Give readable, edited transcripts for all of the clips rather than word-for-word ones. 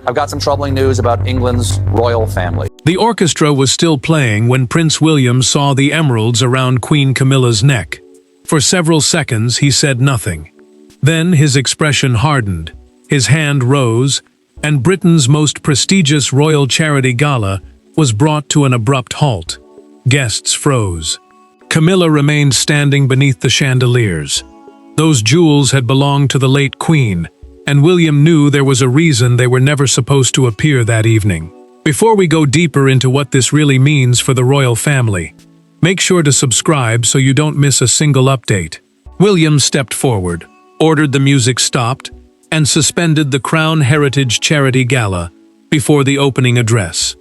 I've got some troubling news about England's royal family. The orchestra was still playing when Prince William saw the emeralds around Queen Camilla's neck. For several seconds he said nothing. Then his expression hardened, his hand rose, and Britain's most prestigious royal charity gala was brought to an abrupt halt. Guests froze. Camilla remained standing beneath the chandeliers. Those jewels had belonged to the late Queen, and William knew there was a reason they were never supposed to appear that evening. Before we go deeper into what this really means for the royal family, make sure to subscribe so you don't miss a single update. William stepped forward, ordered the music stopped, and suspended the Crown Heritage Charity Gala before the opening address.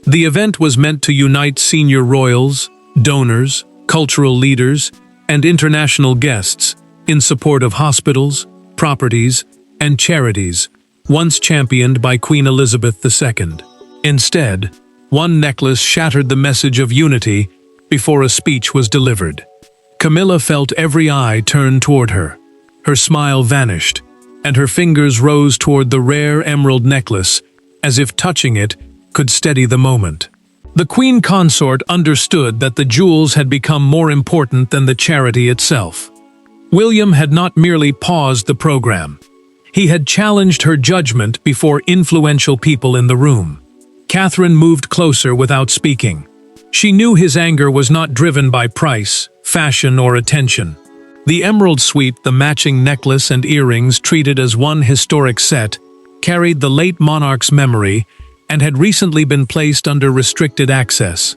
The event was meant to unite senior royals, donors, cultural leaders, and international guests in support of hospitals, properties, and charities once championed by Queen Elizabeth II. Instead, one necklace shattered the message of unity before a speech was delivered. Camilla felt every eye turn toward her. Her smile vanished, and her fingers rose toward the rare emerald necklace, as if touching it could steady the moment. The Queen Consort understood that the jewels had become more important than the charity itself. William had not merely paused the program. He had challenged her judgment before influential people in the room. Catherine moved closer without speaking. She knew his anger was not driven by price, fashion, or attention. The emerald suite, the matching necklace and earrings treated as one historic set, carried the late monarch's memory and had recently been placed under restricted access.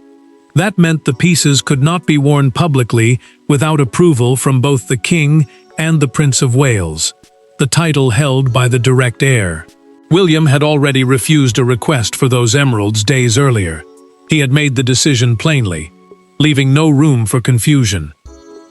That meant the pieces could not be worn publicly without approval from both the King and the Prince of Wales, the title held by the direct heir. William had already refused a request for those emeralds days earlier. He had made the decision plainly, leaving no room for confusion.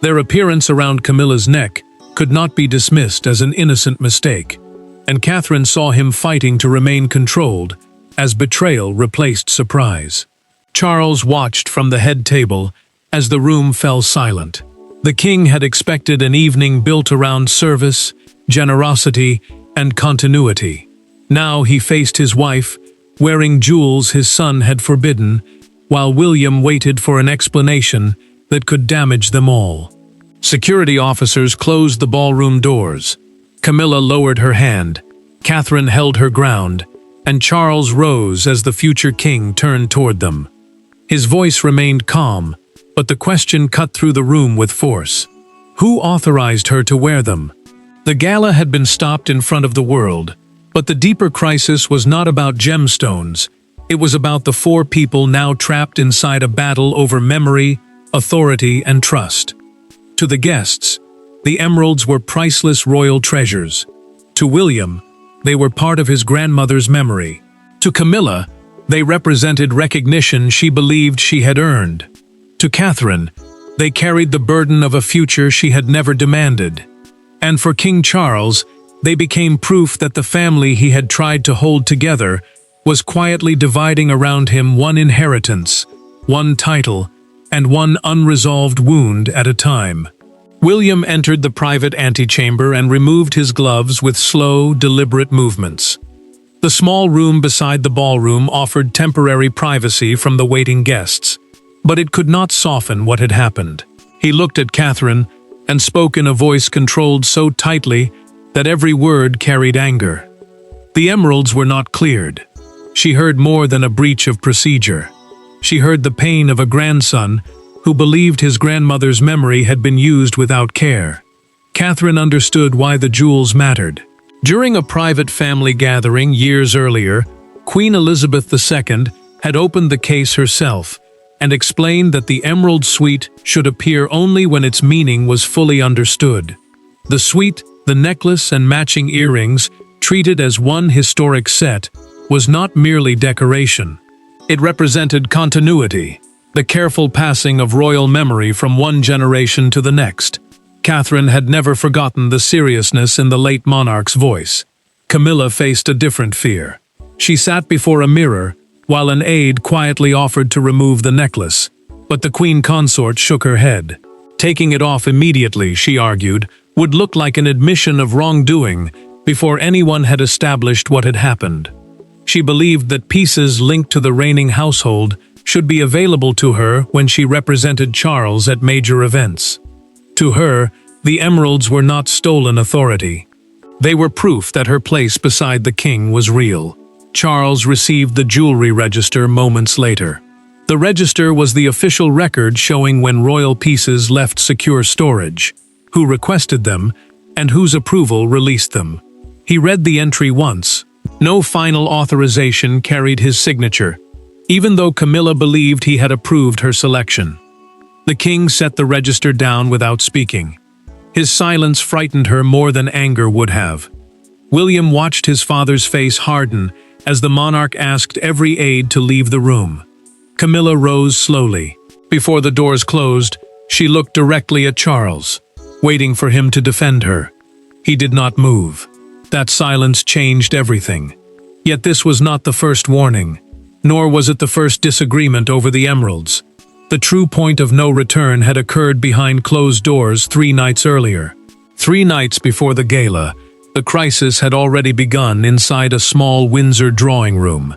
Their appearance around Camilla's neck could not be dismissed as an innocent mistake, and Catherine saw him fighting to remain controlled as betrayal replaced surprise. Charles watched from the head table as the room fell silent. The king had expected an evening built around service, generosity, and continuity. Now he faced his wife, wearing jewels his son had forbidden, while William waited for an explanation that could damage them all. Security officers closed the ballroom doors. Camilla lowered her hand, Catherine held her ground, and Charles rose as the future king turned toward them. His voice remained calm, but the question cut through the room with force. Who authorized her to wear them? The gala had been stopped in front of the world, but the deeper crisis was not about gemstones. It was about the four people now trapped inside a battle over memory, authority, and trust. To the guests, the emeralds were priceless royal treasures. To William, they were part of his grandmother's memory. To Camilla, they represented recognition she believed she had earned. To Catherine, they carried the burden of a future she had never demanded. And for King Charles, they became proof that the family he had tried to hold together was quietly dividing around him one inheritance, one title, and one unresolved wound at a time. William entered the private antechamber and removed his gloves with slow, deliberate movements. The small room beside the ballroom offered temporary privacy from the waiting guests, but it could not soften what had happened. He looked at Catherine and spoke in a voice controlled so tightly that every word carried anger. The emeralds were not cleared. She heard more than a breach of procedure. She heard the pain of a grandson who believed his grandmother's memory had been used without care. Catherine understood why the jewels mattered. During a private family gathering years earlier, Queen Elizabeth II had opened the case herself and explained that the emerald suite should appear only when its meaning was fully understood. The suite, the necklace and matching earrings, treated as one historic set, was not merely decoration. It represented continuity, the careful passing of royal memory from one generation to the next. Catherine had never forgotten the seriousness in the late monarch's voice. Camilla faced a different fear. She sat before a mirror, while an aide quietly offered to remove the necklace, but the queen consort shook her head. Taking it off immediately, she argued, would look like an admission of wrongdoing before anyone had established what had happened. She believed that pieces linked to the reigning household should be available to her when she represented Charles at major events. To her, the emeralds were not stolen authority. They were proof that her place beside the king was real. Charles received the jewelry register moments later. The register was the official record showing when royal pieces left secure storage, who requested them, and whose approval released them. He read the entry once. No final authorization carried his signature, even though Camilla believed he had approved her selection. The king set the register down without speaking. His silence frightened her more than anger would have. William watched his father's face harden as the monarch asked every aide to leave the room. Camilla rose slowly. Before the doors closed, she looked directly at Charles, waiting for him to defend her. He did not move. That silence changed everything. Yet this was not the first warning, nor was it the first disagreement over the emeralds. The true point of no return had occurred behind closed doors 3 nights earlier. 3 nights before the gala, the crisis had already begun inside a small Windsor drawing room.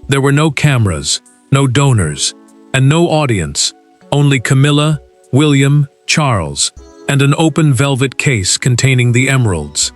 There were no cameras, no donors, and no audience, only Camilla, William, Charles, and an open velvet case containing the emeralds.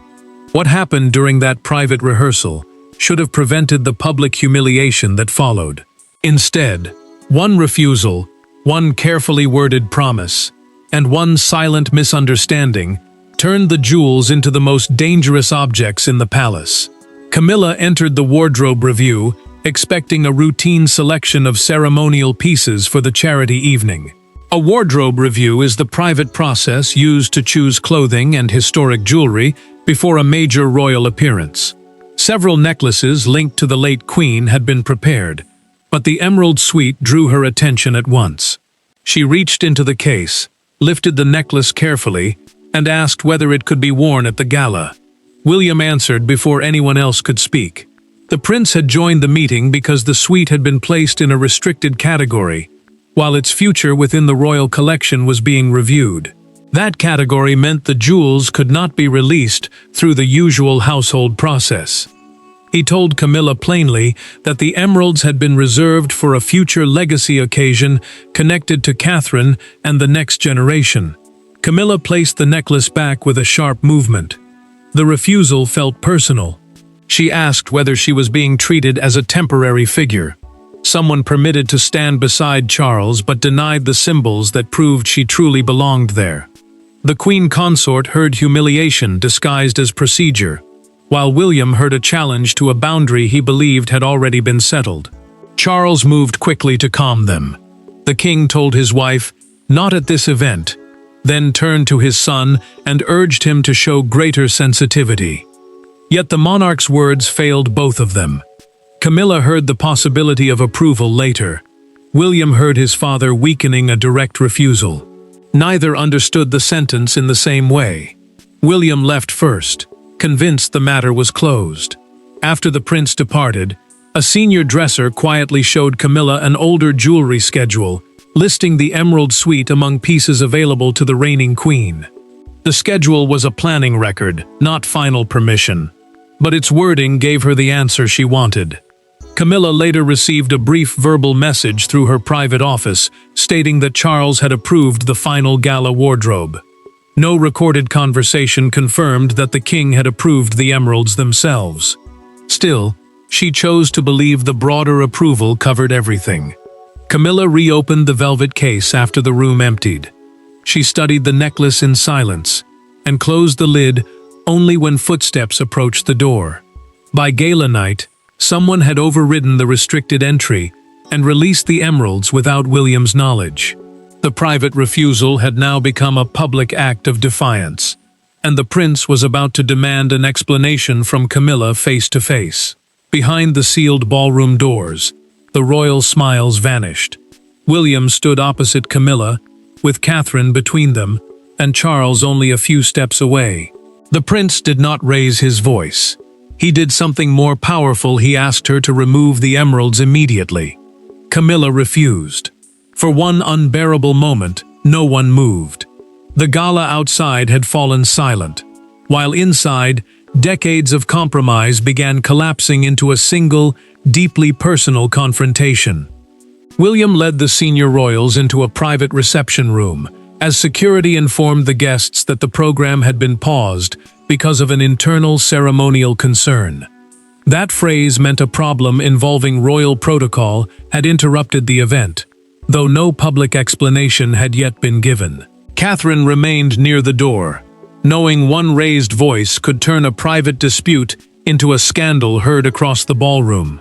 What happened during that private rehearsal should have prevented the public humiliation that followed. Instead, one refusal, one carefully worded promise, and one silent misunderstanding turned the jewels into the most dangerous objects in the palace. Camilla entered the wardrobe review, expecting a routine selection of ceremonial pieces for the charity evening. A wardrobe review is the private process used to choose clothing and historic jewelry before a major royal appearance. Several necklaces linked to the late queen had been prepared, but the emerald suite drew her attention at once. She reached into the case, lifted the necklace carefully, and asked whether it could be worn at the gala. William answered before anyone else could speak. The prince had joined the meeting because the suite had been placed in a restricted category, while its future within the royal collection was being reviewed. That category meant the jewels could not be released through the usual household process. He told Camilla plainly that the emeralds had been reserved for a future legacy occasion connected to Catherine and the next generation. Camilla placed the necklace back with a sharp movement. The refusal felt personal. She asked whether she was being treated as a temporary figure, someone permitted to stand beside Charles but denied the symbols that proved she truly belonged there. The queen consort heard humiliation disguised as procedure, while William heard a challenge to a boundary he believed had already been settled. Charles moved quickly to calm them. The king told his wife, "Not at this event," then turned to his son and urged him to show greater sensitivity. Yet the monarch's words failed both of them. Camilla heard the possibility of approval later. William heard his father weakening a direct refusal. Neither understood the sentence in the same way. William left first, convinced the matter was closed. After the prince departed, a senior dresser quietly showed Camilla an older jewelry schedule, listing the emerald suite among pieces available to the reigning queen. The schedule was a planning record, not final permission, but its wording gave her the answer she wanted. Camilla later received a brief verbal message through her private office stating that Charles had approved the final gala wardrobe. No recorded conversation confirmed that the king had approved the emeralds themselves. Still, she chose to believe the broader approval covered everything. Camilla reopened the velvet case after the room emptied. She studied the necklace in silence and closed the lid only when footsteps approached the door. By gala night, someone had overridden the restricted entry and released the emeralds without William's knowledge. The private refusal had now become a public act of defiance, and the prince was about to demand an explanation from Camilla face to face. Behind the sealed ballroom doors, the royal smiles vanished. William stood opposite Camilla, with Catherine between them, and Charles only a few steps away. The prince did not raise his voice. He did something more powerful. He asked her to remove the emeralds immediately. Camilla refused. For one unbearable moment, no one moved. The gala outside had fallen silent, while inside, decades of compromise began collapsing into a single, deeply personal confrontation. William led the senior royals into a private reception room, as security informed the guests that the program had been paused because of an internal ceremonial concern. That phrase meant a problem involving royal protocol had interrupted the event, though no public explanation had yet been given. Catherine remained near the door, knowing one raised voice could turn a private dispute into a scandal heard across the ballroom.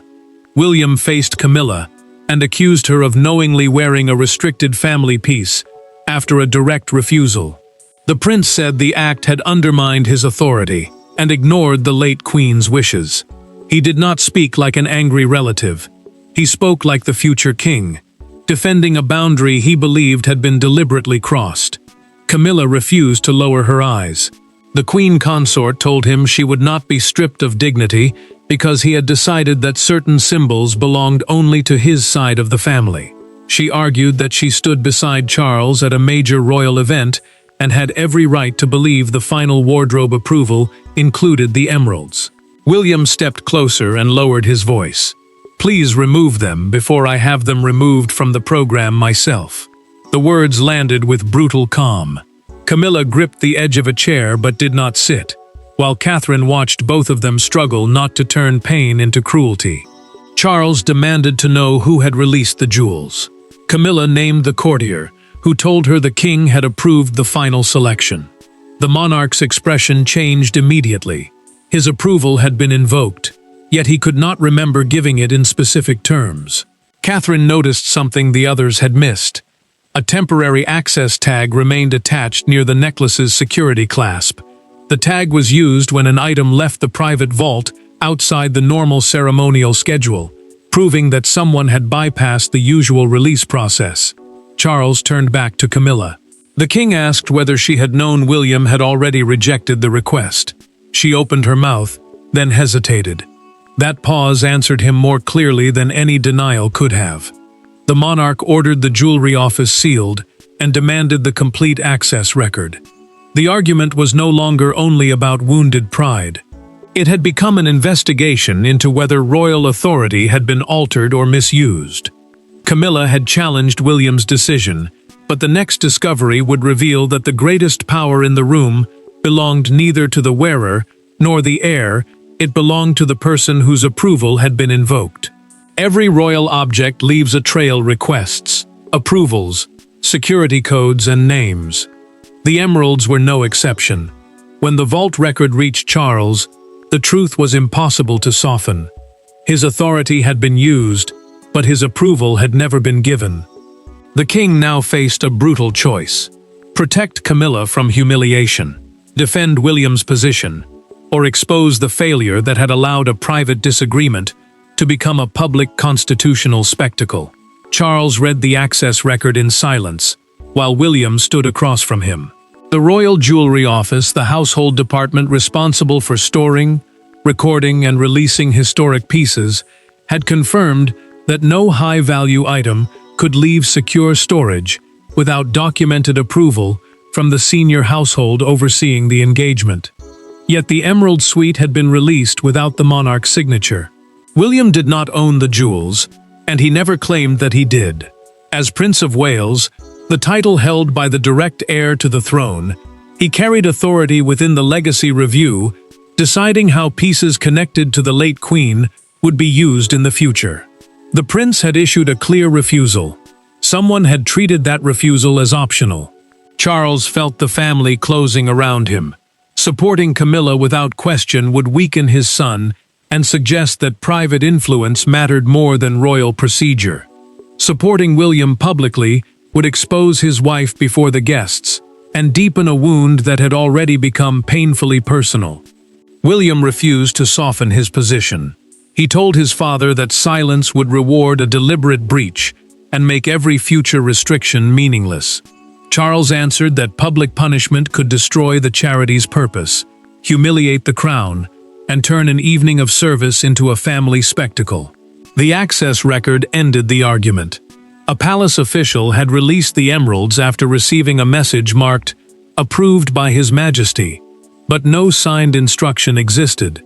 William faced Camilla and accused her of knowingly wearing a restricted family piece after a direct refusal. The prince said the act had undermined his authority and ignored the late queen's wishes. He did not speak like an angry relative. He spoke like the future king, defending a boundary he believed had been deliberately crossed. Camilla refused to lower her eyes. The queen consort told him she would not be stripped of dignity because he had decided that certain symbols belonged only to his side of the family. She argued that she stood beside Charles at a major royal event and had every right to believe the final wardrobe approval included the emeralds. William stepped closer and lowered his voice. "Please remove them before I have them removed from the program myself." The words landed with brutal calm. Camilla gripped the edge of a chair but did not sit, while Catherine watched both of them struggle not to turn pain into cruelty. Charles demanded to know who had released the jewels. Camilla named the courtier, who told her the king had approved the final selection. The monarch's expression changed immediately. His approval had been invoked, yet he could not remember giving it in specific terms. Catherine noticed something the others had missed. A temporary access tag remained attached near the necklace's security clasp. The tag was used when an item left the private vault outside the normal ceremonial schedule, proving that someone had bypassed the usual release process. Charles turned back to Camilla. The king asked whether she had known William had already rejected the request. She opened her mouth, then hesitated. That pause answered him more clearly than any denial could have. The monarch ordered the jewelry office sealed and demanded the complete access record. The argument was no longer only about wounded pride. It had become an investigation into whether royal authority had been altered or misused. Camilla had challenged William's decision, but the next discovery would reveal that the greatest power in the room belonged neither to the wearer nor the heir, it belonged to the person whose approval had been invoked. Every royal object leaves a trail: requests, approvals, security codes, and names. The emeralds were no exception. When the vault record reached Charles, the truth was impossible to soften. His authority had been used, but his approval had never been given. The king now faced a brutal choice: protect Camilla from humiliation, defend William's position, or expose the failure that had allowed a private disagreement to become a public constitutional spectacle. Charles read the access record in silence, while William stood across from him. The Royal Jewelry Office, the household department responsible for storing, recording, and releasing historic pieces, had confirmed that no high-value item could leave secure storage without documented approval from the senior household overseeing the engagement. Yet the Emerald Suite had been released without the monarch's signature. William did not own the jewels, and he never claimed that he did. As Prince of Wales, the title held by the direct heir to the throne, he carried authority within the Legacy Review, deciding how pieces connected to the late Queen would be used in the future. The prince had issued a clear refusal. Someone had treated that refusal as optional. Charles felt the family closing around him. Supporting Camilla without question would weaken his son and suggest that private influence mattered more than royal procedure. Supporting William publicly would expose his wife before the guests and deepen a wound that had already become painfully personal. William refused to soften his position. He told his father that silence would reward a deliberate breach and make every future restriction meaningless. Charles answered that public punishment could destroy the charity's purpose, humiliate the crown, and turn an evening of service into a family spectacle. The access record ended the argument. A palace official had released the emeralds after receiving a message marked, "Approved by His Majesty," but no signed instruction existed.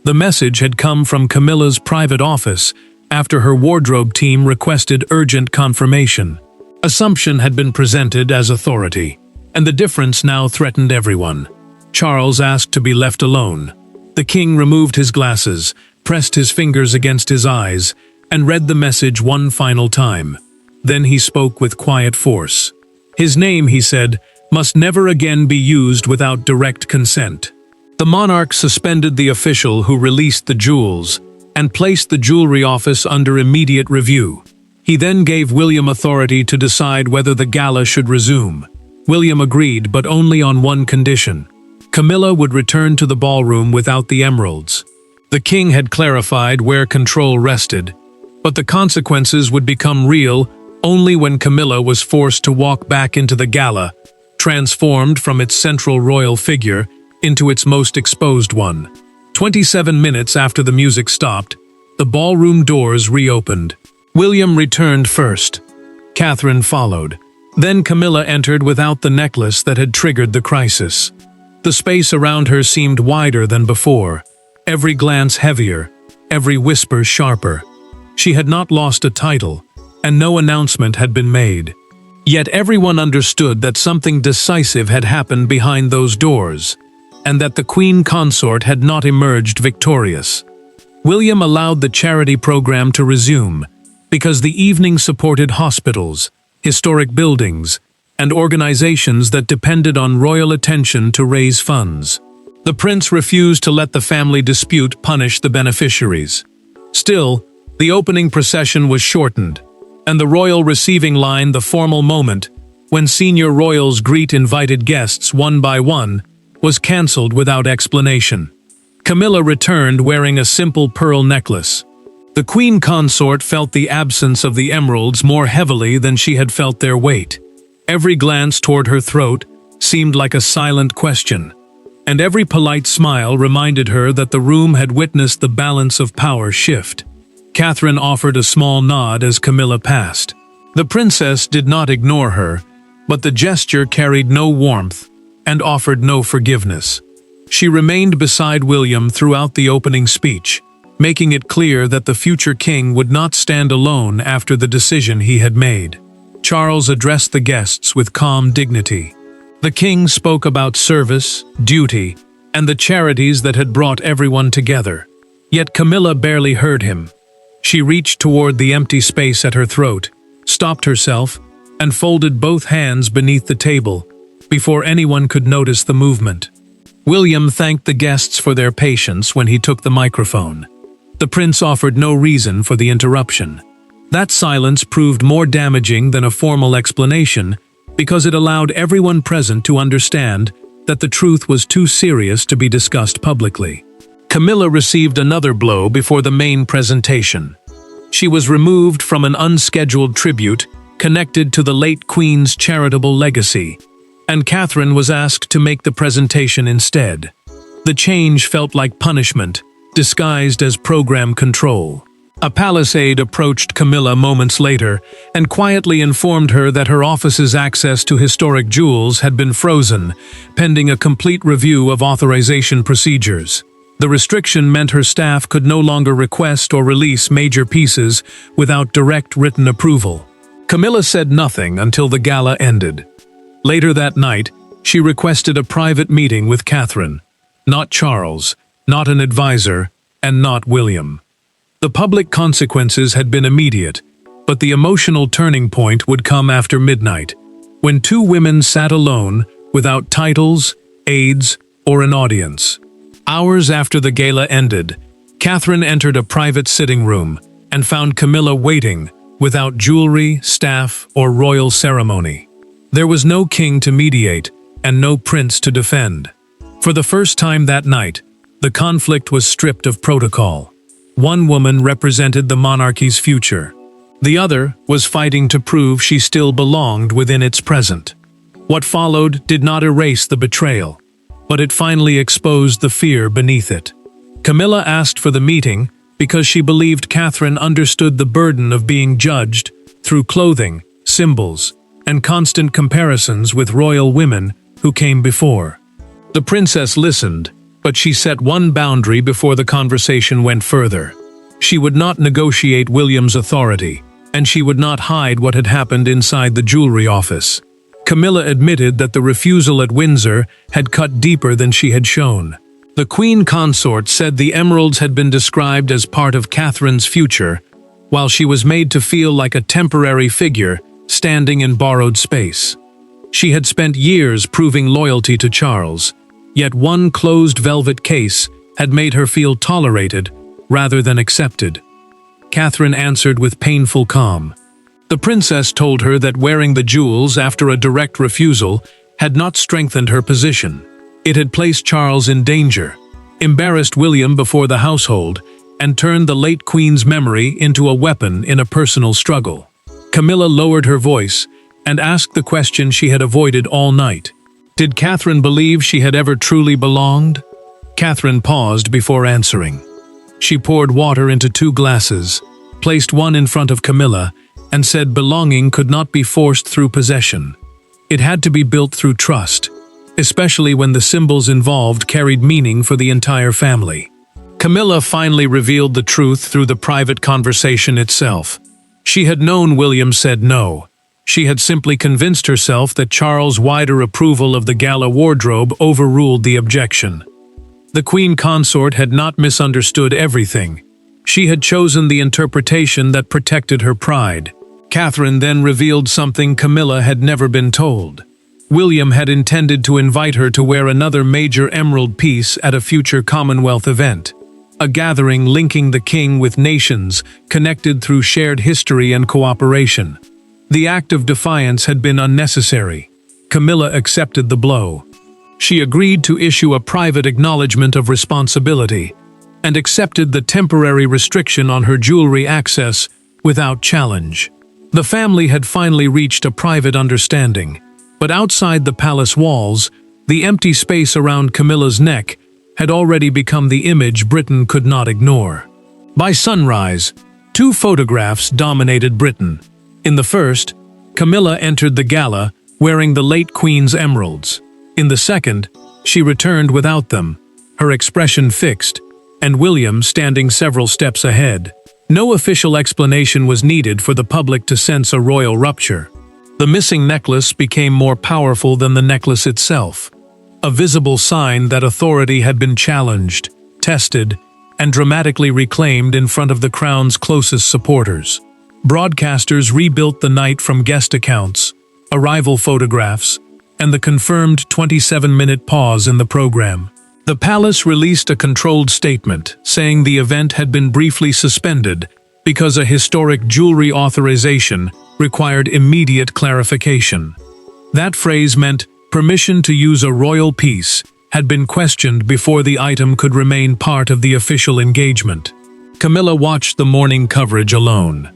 The message had come from Camilla's private office after her wardrobe team requested urgent confirmation. Resumption had been presented as authority, and the difference now threatened everyone. Charles asked to be left alone. The king removed his glasses, pressed his fingers against his eyes, and read the message one final time. Then he spoke with quiet force. His name, he said, must never again be used without direct consent. The monarch suspended the official who released the jewels and placed the jewelry office under immediate review. He then gave William authority to decide whether the gala should resume. William agreed, but only on one condition. Camilla would return to the ballroom without the emeralds. The king had clarified where control rested, but the consequences would become real only when Camilla was forced to walk back into the gala, transformed from its central royal figure into its most exposed one. 27 minutes after the music stopped, the ballroom doors reopened. William returned first. Catherine followed. Then Camilla entered without the necklace that had triggered the crisis. The space around her seemed wider than before, every glance heavier, every whisper sharper. She had not lost a title, and no announcement had been made. Yet everyone understood that something decisive had happened behind those doors, and that the queen consort had not emerged victorious. William allowed the charity program to resume, because the evening supported hospitals, historic buildings, and organizations that depended on royal attention to raise funds. The prince refused to let the family dispute punish the beneficiaries. Still, the opening procession was shortened, and the royal receiving line, the formal moment, when senior royals greet invited guests one by one, was cancelled without explanation. Camilla returned wearing a simple pearl necklace. The queen consort felt the absence of the emeralds more heavily than she had felt their weight. Every glance toward her throat seemed like a silent question, and every polite smile reminded her that the room had witnessed the balance of power shift. Catherine offered a small nod as Camilla passed. The princess did not ignore her, but the gesture carried no warmth and offered no forgiveness. She remained beside William throughout the opening speech, making it clear that the future king would not stand alone after the decision he had made. Charles addressed the guests with calm dignity. The king spoke about service, duty, and the charities that had brought everyone together. Yet Camilla barely heard him. She reached toward the empty space at her throat, stopped herself, and folded both hands beneath the table before anyone could notice the movement. William thanked the guests for their patience when he took the microphone. The prince offered no reason for the interruption. That silence proved more damaging than a formal explanation because it allowed everyone present to understand that the truth was too serious to be discussed publicly. Camilla received another blow before the main presentation. She was removed from an unscheduled tribute connected to the late queen's charitable legacy, and Catherine was asked to make the presentation instead. The change felt like punishment, disguised as program control. A palace aide approached Camilla moments later and quietly informed her that her office's access to historic jewels had been frozen, pending a complete review of authorization procedures. The restriction meant her staff could no longer request or release major pieces without direct written approval. Camilla said nothing until the gala ended. Later that night, she requested a private meeting with Catherine, not Charles, not an advisor, and not William. The public consequences had been immediate, but the emotional turning point would come after midnight, when two women sat alone, without titles, aides, or an audience. Hours after the gala ended, Catherine entered a private sitting room and found Camilla waiting, without jewelry, staff, or royal ceremony. There was no king to mediate, and no prince to defend. For the first time that night, the conflict was stripped of protocol. One woman represented the monarchy's future. The other was fighting to prove she still belonged within its present. What followed did not erase the betrayal, but it finally exposed the fear beneath it. Camilla asked for the meeting because she believed Catherine understood the burden of being judged through clothing, symbols, and constant comparisons with royal women who came before. The princess listened, But she set one boundary before the conversation went further. She would not negotiate William's authority, and she would not hide what had happened inside the jewelry office. Camilla admitted that the refusal at Windsor had cut deeper than she had shown. The Queen Consort said the emeralds had been described as part of Catherine's future, while she was made to feel like a temporary figure standing in borrowed space. She had spent years proving loyalty to Charles, yet one closed velvet case had made her feel tolerated rather than accepted. Catherine answered with painful calm. The princess told her that wearing the jewels after a direct refusal had not strengthened her position. It had placed Charles in danger, embarrassed William before the household, and turned the late Queen's memory into a weapon in a personal struggle. Camilla lowered her voice and asked the question she had avoided all night. Did Catherine believe she had ever truly belonged? Catherine paused before answering. She poured water into 2 glasses, placed one in front of Camilla, and said belonging could not be forced through possession. It had to be built through trust, especially when the symbols involved carried meaning for the entire family. Camilla finally revealed the truth through the private conversation itself. She had known William said no. She had simply convinced herself that Charles' wider approval of the Gala wardrobe overruled the objection. The Queen Consort had not misunderstood everything. She had chosen the interpretation that protected her pride. Catherine then revealed something Camilla had never been told. William had intended to invite her to wear another major emerald piece at a future Commonwealth event, a gathering linking the king with nations connected through shared history and cooperation. The act of defiance had been unnecessary. Camilla accepted the blow. She agreed to issue a private acknowledgement of responsibility and accepted the temporary restriction on her jewelry access without challenge. The family had finally reached a private understanding, but outside the palace walls, the empty space around Camilla's neck had already become the image Britain could not ignore. By sunrise, 2 photographs dominated Britain. In the first, Camilla entered the gala wearing the late Queen's emeralds. In the second, she returned without them, her expression fixed, and William standing several steps ahead. No official explanation was needed for the public to sense a royal rupture. The missing necklace became more powerful than the necklace itself, a visible sign that authority had been challenged, tested, and dramatically reclaimed in front of the crown's closest supporters. Broadcasters rebuilt the night from guest accounts, arrival photographs, and the confirmed 27-minute pause in the program. The palace released a controlled statement saying the event had been briefly suspended because a historic jewelry authorization required immediate clarification. That phrase meant permission to use a royal piece had been questioned before the item could remain part of the official engagement. Camilla watched the morning coverage alone.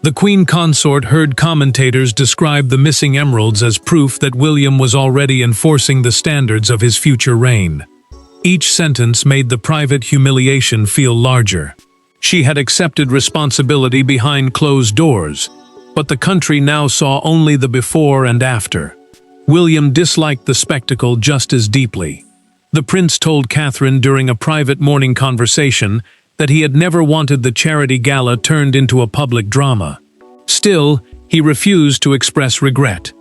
The Queen Consort heard commentators describe the missing emeralds as proof that William was already enforcing the standards of his future reign. Each sentence made the private humiliation feel larger. She had accepted responsibility behind closed doors, but the country now saw only the before and after. William disliked the spectacle just as deeply. The prince told Catherine during a private morning conversation that he had never wanted the charity gala turned into a public drama. Still, he refused to express regret.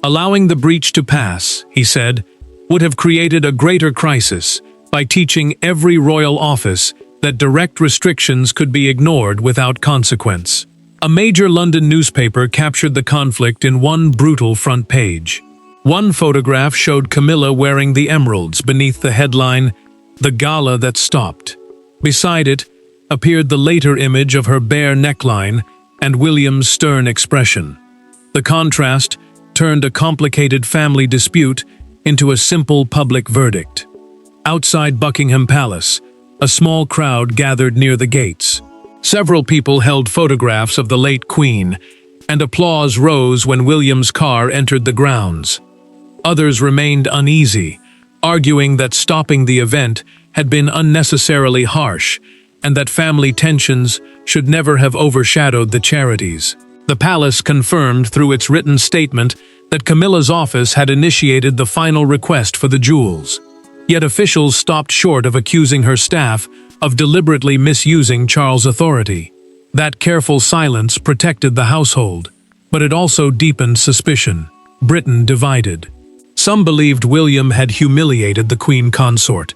Allowing the breach to pass, he said, would have created a greater crisis by teaching every royal office that direct restrictions could be ignored without consequence. A major London newspaper captured the conflict in one brutal front page. One photograph showed Camilla wearing the emeralds beneath the headline, "The Gala That Stopped." Beside it appeared the later image of her bare neckline and William's stern expression. The contrast turned a complicated family dispute into a simple public verdict. Outside Buckingham Palace, a small crowd gathered near the gates. Several people held photographs of the late Queen, and applause rose when William's car entered the grounds. Others remained uneasy, arguing that stopping the event had been unnecessarily harsh and that family tensions should never have overshadowed the charities. The palace confirmed through its written statement that Camilla's office had initiated the final request for the jewels. Yet officials stopped short of accusing her staff of deliberately misusing Charles' authority. That careful silence protected the household, but it also deepened suspicion. Britain divided. Some believed William had humiliated the Queen Consort.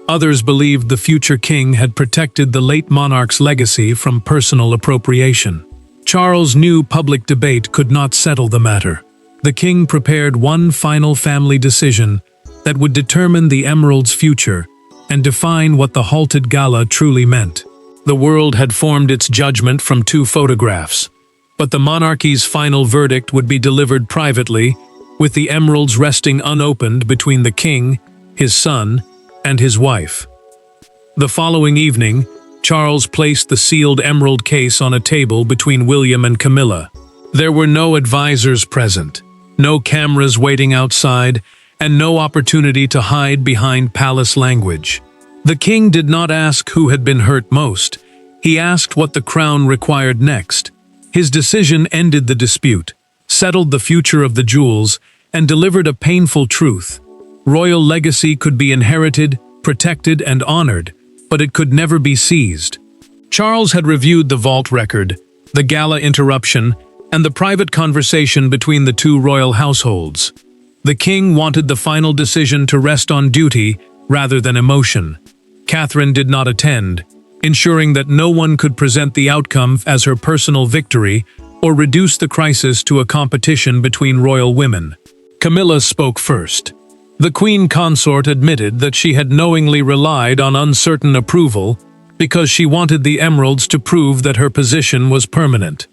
Others believed the future king had protected the late monarch's legacy from personal appropriation. Charles knew public debate could not settle the matter. The king prepared one final family decision that would determine the emerald's future and define what the halted gala truly meant. The world had formed its judgment from 2 photographs, but the monarchy's final verdict would be delivered privately, with the emeralds resting unopened between the king, his son, and his wife. The following evening, Charles placed the sealed emerald case on a table between William and Camilla. There were no advisors present, no cameras waiting outside, and no opportunity to hide behind palace language. The king did not ask who had been hurt most. He asked what the crown required next. His decision ended the dispute, settled the future of the jewels, and delivered a painful truth. Royal legacy could be inherited, protected, and honored, but it could never be seized. Charles had reviewed the vault record, the gala interruption, and the private conversation between the 2 royal households. The king wanted the final decision to rest on duty rather than emotion. Catherine did not attend, ensuring that no one could present the outcome as her personal victory or reduce the crisis to a competition between royal women. Camilla spoke first. The Queen Consort admitted that she had knowingly relied on uncertain approval because she wanted the emeralds to prove that her position was permanent.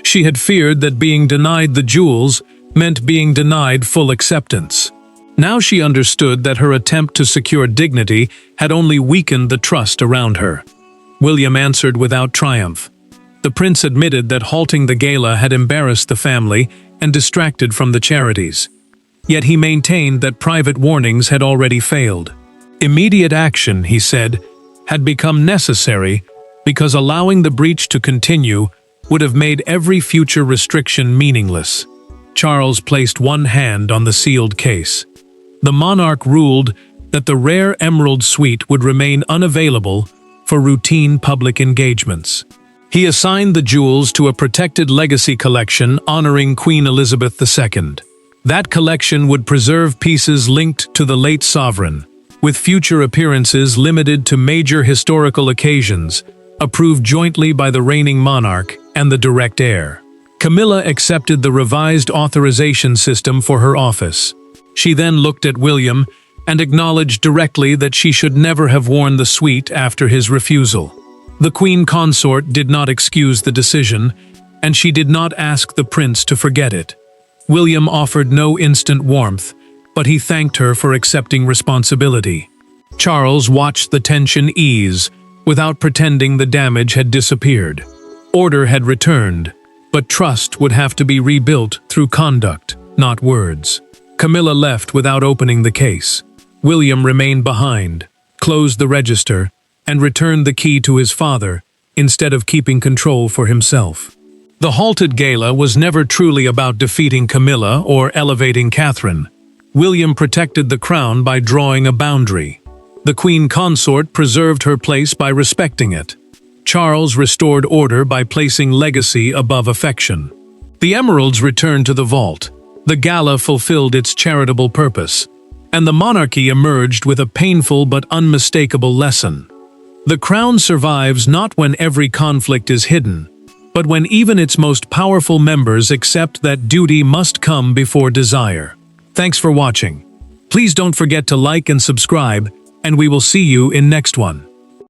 She had feared that being denied the jewels meant being denied full acceptance. Now she understood that her attempt to secure dignity had only weakened the trust around her. William answered without triumph. The prince admitted that halting the gala had embarrassed the family and distracted from the charities. Yet he maintained that private warnings had already failed. Immediate action, he said, had become necessary because allowing the breach to continue would have made every future restriction meaningless. Charles placed one hand on the sealed case. The monarch ruled that the rare emerald suite would remain unavailable for routine public engagements. He assigned the jewels to a protected legacy collection honoring Queen Elizabeth II. That collection would preserve pieces linked to the late sovereign, with future appearances limited to major historical occasions, approved jointly by the reigning monarch and the direct heir. Camilla accepted the revised authorization system for her office. She then looked at William and acknowledged directly that she should never have worn the suite after his refusal. The Queen Consort did not excuse the decision, and she did not ask the prince to forget it. William offered no instant warmth, but he thanked her for accepting responsibility. Charles watched the tension ease, without pretending the damage had disappeared. Order had returned, but trust would have to be rebuilt through conduct, not words. Camilla left without opening the case. William remained behind, closed the register, and returned the key to his father, instead of keeping control for himself. The halted gala was never truly about defeating Camilla or elevating Catherine. William protected the crown by drawing a boundary. The Queen Consort preserved her place by respecting it. Charles restored order by placing legacy above affection. The emeralds returned to the vault. The gala fulfilled its charitable purpose, and the monarchy emerged with a painful but unmistakable lesson. The crown survives not when every conflict is hidden, but when even its most powerful members accept that duty must come before desire. Thanks for watching. Please don't forget to like and subscribe, and we will see you in next one.